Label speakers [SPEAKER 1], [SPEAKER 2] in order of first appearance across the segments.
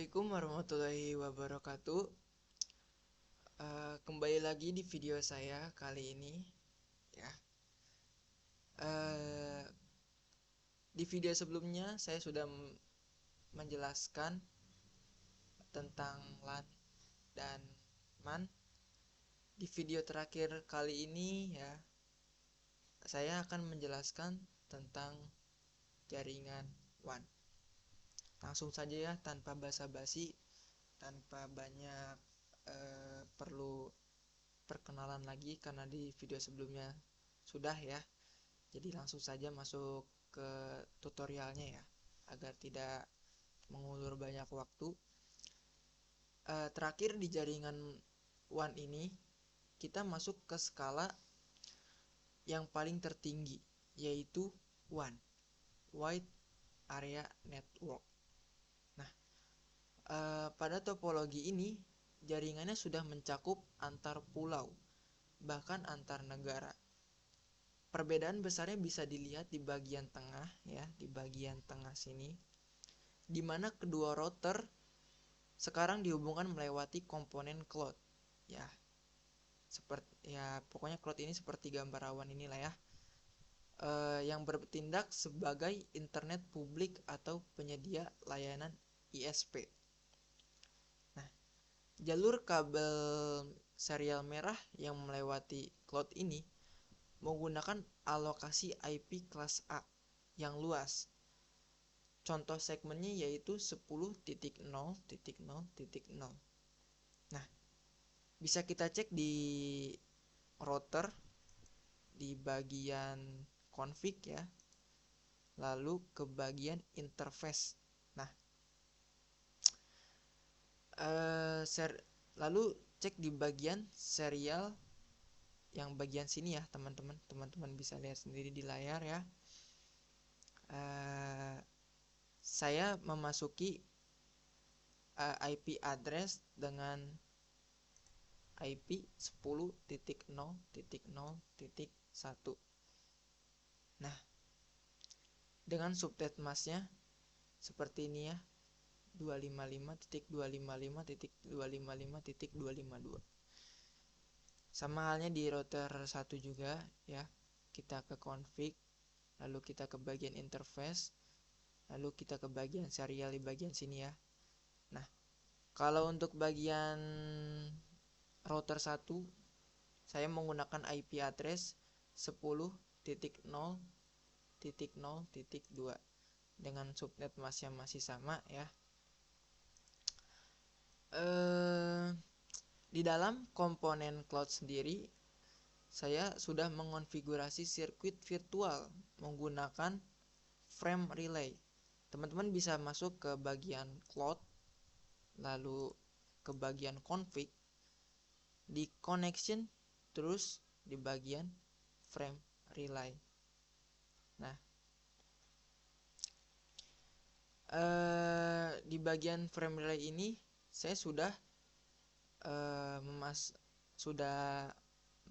[SPEAKER 1] Assalamualaikum warahmatullahi wabarakatuh. Kembali lagi di video saya kali ini, ya. Eh, di video sebelumnya saya sudah menjelaskan tentang LAN dan MAN. Di video terakhir kali ini, ya, saya akan menjelaskan tentang jaringan WAN. Langsung saja ya, tanpa basa-basi, tanpa banyak perlu perkenalan lagi karena di video sebelumnya sudah, ya. Jadi langsung saja masuk ke tutorialnya, ya, agar tidak mengulur banyak waktu. Terakhir di jaringan WAN ini kita masuk ke skala yang paling tertinggi, yaitu WAN, Wide Area Network. Nah, pada topologi ini jaringannya sudah mencakup antar pulau, bahkan antar negara. Perbedaan besarnya bisa dilihat di bagian tengah, ya, di bagian tengah sini, di mana kedua router sekarang dihubungkan melewati komponen cloud, ya. Pokoknya cloud ini seperti gambar awan inilah, ya. Yang bertindak sebagai internet publik atau penyedia layanan ISP. Nah, jalur kabel serial merah yang melewati cloud ini menggunakan alokasi IP kelas A yang luas. Contoh segmennya yaitu 10.0.0.0. Nah, bisa kita cek di router di bagian config, ya. Lalu ke bagian interface. Nah, lalu cek di bagian serial yang bagian sini, ya, teman-teman bisa lihat sendiri di layar, ya. Saya memasuki IP address dengan IP 10.0.0.1. Nah, dengan subnet masknya seperti ini, ya, 255.255.255.252. Sama halnya di router 1 juga, ya. Kita ke config, lalu kita ke bagian interface, lalu kita ke bagian serial di bagian sini, ya. Nah, kalau untuk bagian router 1 saya menggunakan IP address 10.0.0.2 dengan subnet mask yang masih sama, ya. Di dalam komponen cloud sendiri saya sudah mengonfigurasi sirkuit virtual menggunakan frame relay. Teman-teman bisa masuk ke bagian cloud, lalu ke bagian config, di connection, terus di bagian frame relay. Nah, di bagian frame relay ini saya sudah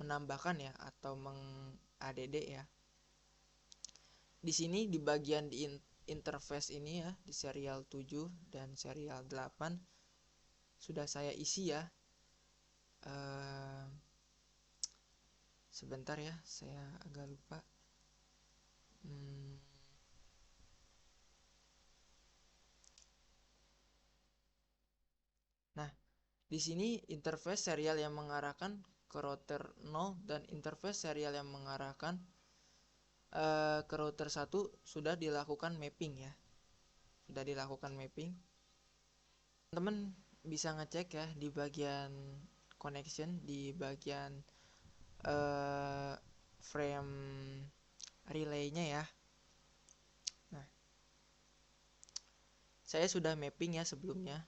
[SPEAKER 1] menambahkan, ya, atau meng-add, ya. Di sini di bagian di interface ini, ya, di serial 7 dan serial 8 sudah saya isi, ya. Sebentar, ya, saya agak lupa. Nah, di sini interface serial yang mengarahkan ke router 0 dan interface serial yang mengarahkan ke router 1 sudah dilakukan mapping, ya. Sudah dilakukan mapping. Teman-teman bisa ngecek, ya, di bagian connection, di bagian frame relay-nya, ya. Nah, saya sudah mapping, ya, sebelumnya.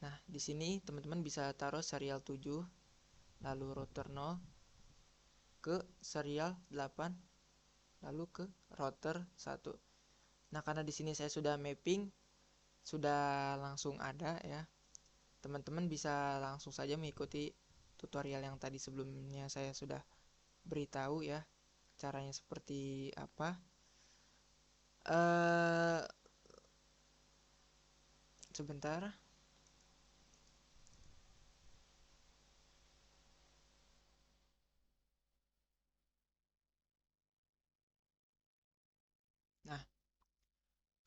[SPEAKER 1] Nah, di sini teman-teman bisa taruh serial 7 lalu router 0 ke serial 8 lalu ke router 1. Nah, karena di sini saya sudah mapping, sudah langsung ada, ya. Teman-teman bisa langsung saja mengikuti tutorial yang tadi sebelumnya saya sudah beritahu, ya, caranya seperti apa. sebentar. Nah,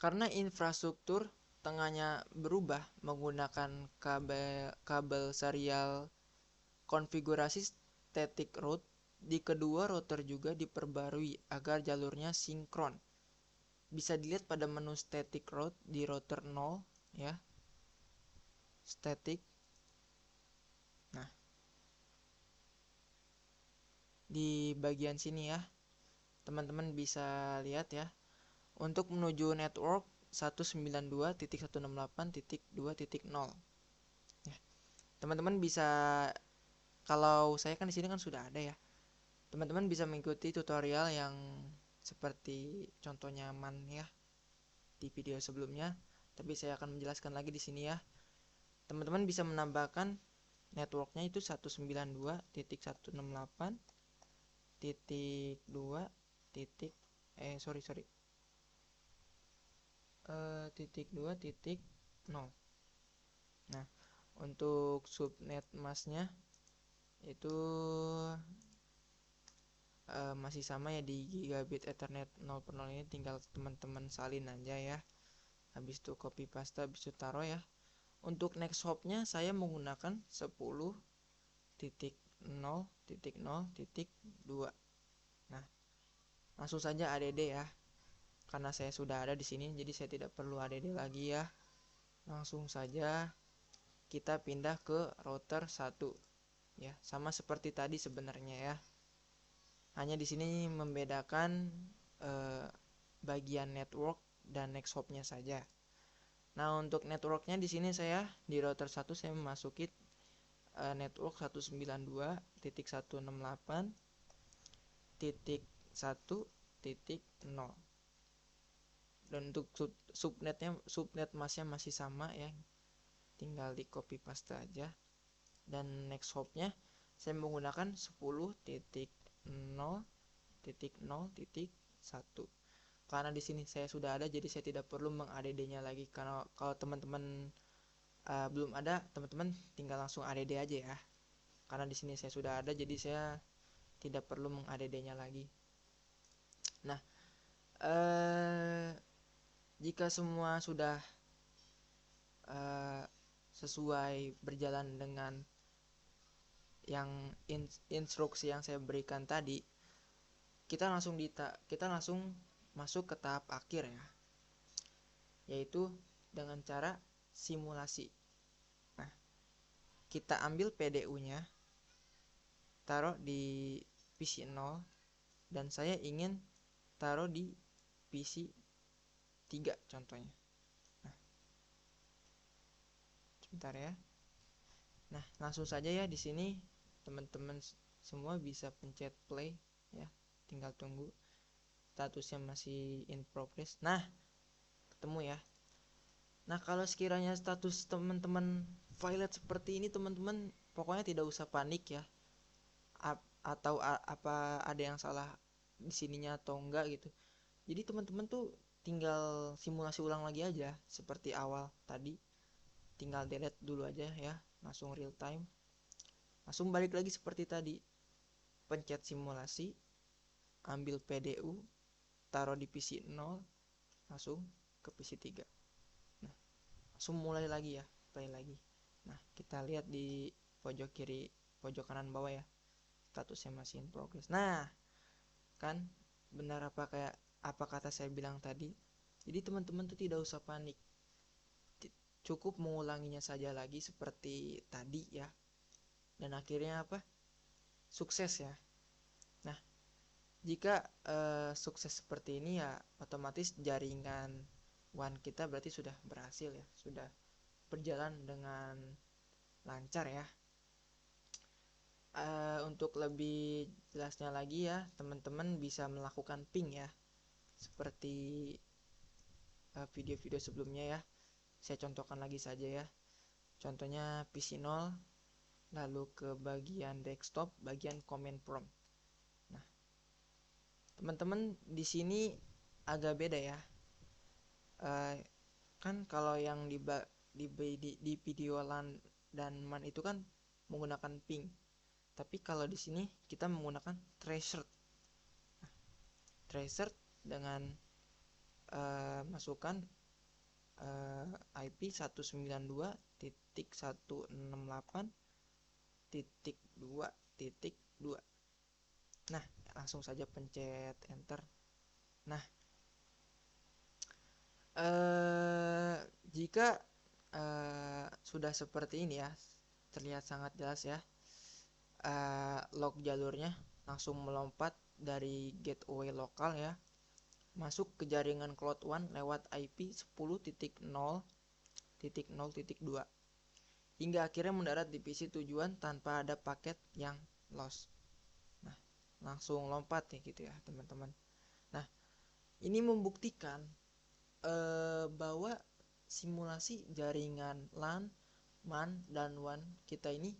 [SPEAKER 1] karena infrastruktur tengahnya berubah menggunakan kabel serial konfigurasi static route, di kedua router juga diperbarui agar jalurnya sinkron. Bisa dilihat pada menu static route di router 0 ya. Static. Nah, di bagian sini ya, teman-teman bisa lihat ya. Untuk menuju network 192.168.2.0. Ya. Teman-teman bisa, kalau saya kan di sini kan sudah ada ya. Teman-teman bisa mengikuti tutorial yang seperti contoh nyaman ya di video sebelumnya, tapi saya akan menjelaskan lagi di sini ya. Teman-teman bisa menambahkan networknya itu 192.168.2 titik 2.0. Nah, untuk subnet masnya itu masih sama ya di gigabit ethernet 0 per 0 ini, tinggal teman-teman salin aja ya. Habis itu copy paste, habis itu taruh ya. Untuk next hopnya saya menggunakan 10.0.0.2. Nah, langsung saja add ya. Karena saya sudah ada di sini, jadi saya tidak perlu add lagi ya. Langsung saja kita pindah ke router 1 ya. Sama seperti tadi sebenarnya ya. Hanya di sini membedakan bagian network dan next hopnya saja. Nah, untuk networknya di sini saya di router 1 saya memasuki network 192.168.1.0. Dan untuk subnet masnya masih sama ya. Tinggal di copy paste aja. Dan next hopnya saya menggunakan 10.0.0.1. Karena di sini saya sudah ada, jadi saya tidak perlu meng-add-nya lagi. Karena kalau teman-teman belum ada, teman-teman tinggal langsung add aja ya. Karena di sini saya sudah ada, jadi saya tidak perlu meng-add-nya lagi. Nah, jika semua sudah sesuai berjalan dengan yang instruksi yang saya berikan tadi, kita langsung masuk ke tahap akhir ya, yaitu dengan cara simulasi. Nah, kita ambil PDU-nya, taruh di PC 0, dan saya ingin taruh di PC 3 contohnya. Nah, sebentar ya. Nah, langsung saja ya, di sini teman-teman semua bisa pencet play ya. Tinggal tunggu. Statusnya masih in progress. Nah, ketemu ya. Nah, kalau sekiranya status teman-teman violet seperti ini, teman-teman pokoknya tidak usah panik ya. Atau apa ada yang salah di sininya atau enggak gitu. Jadi teman-teman tuh tinggal simulasi ulang lagi aja seperti awal tadi. Tinggal delete dulu aja ya, langsung real time. Langsung balik lagi seperti tadi. Pencet simulasi, ambil PDU, taruh di PC 0, langsung ke PC 3. Nah, langsung mulai lagi ya, play lagi. Nah, kita lihat di pojok kiri, pojok kanan bawah ya, statusnya masih in progress. Nah, kan benar apa kata saya bilang tadi. Jadi teman-teman tuh tidak usah panik, cukup mengulanginya saja lagi seperti tadi ya, dan akhirnya sukses ya. Nah, jika sukses seperti ini ya, otomatis jaringan WAN kita berarti sudah berhasil ya, sudah berjalan dengan lancar ya. Untuk lebih jelasnya lagi ya, teman-teman bisa melakukan ping ya, seperti video-video sebelumnya ya. Saya contohkan lagi saja ya. Contohnya PC 0, lalu ke bagian desktop, bagian command prompt. Nah, teman-teman di sini agak beda ya. Kan kalau yang di video LAN dan MAN itu kan menggunakan ping, tapi kalau di sini kita menggunakan tracer. Tracer dengan masukkan IP 192.168.2.2. Nah, langsung saja pencet enter. Nah, jika sudah seperti ini ya, terlihat sangat jelas ya, log jalurnya langsung melompat dari gateway lokal ya, masuk ke jaringan Cloud One lewat IP 10.0.0.2 hingga akhirnya mendarat di PC tujuan tanpa ada paket yang lost. Nah, langsung lompat nih gitu ya teman-teman. Nah, ini membuktikan bahwa simulasi jaringan LAN, MAN, dan WAN kita ini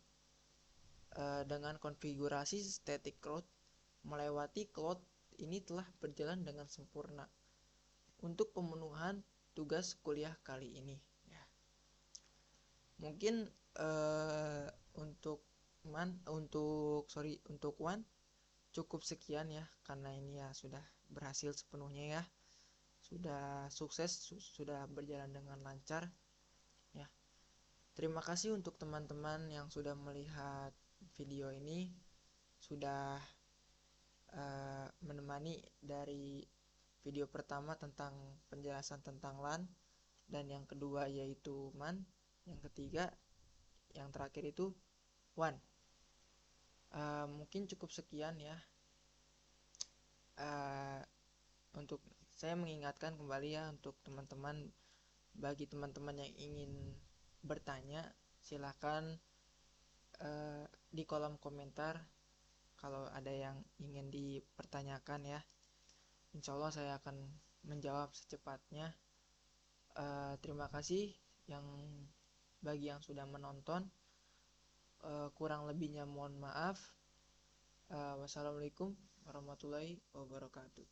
[SPEAKER 1] dengan konfigurasi static route melewati cloud ini telah berjalan dengan sempurna untuk pemenuhan tugas kuliah kali ini ya. Mungkin untuk WAN cukup sekian ya, karena ini ya sudah berhasil sepenuhnya ya, sudah sukses, sudah berjalan dengan lancar ya. Terima kasih untuk teman-teman yang sudah melihat video ini, sudah menemani dari video pertama tentang penjelasan tentang LAN, dan yang kedua yaitu MAN, yang ketiga, yang terakhir itu WAN. Mungkin cukup sekian ya. Untuk saya mengingatkan kembali ya untuk teman-teman, bagi teman-teman yang ingin bertanya silahkan di kolom komentar kalau ada yang ingin dipertanyakan ya. Insya Allah saya akan menjawab secepatnya. Terima kasih bagi yang sudah menonton. Kurang lebihnya mohon maaf. Wassalamualaikum warahmatullahi wabarakatuh.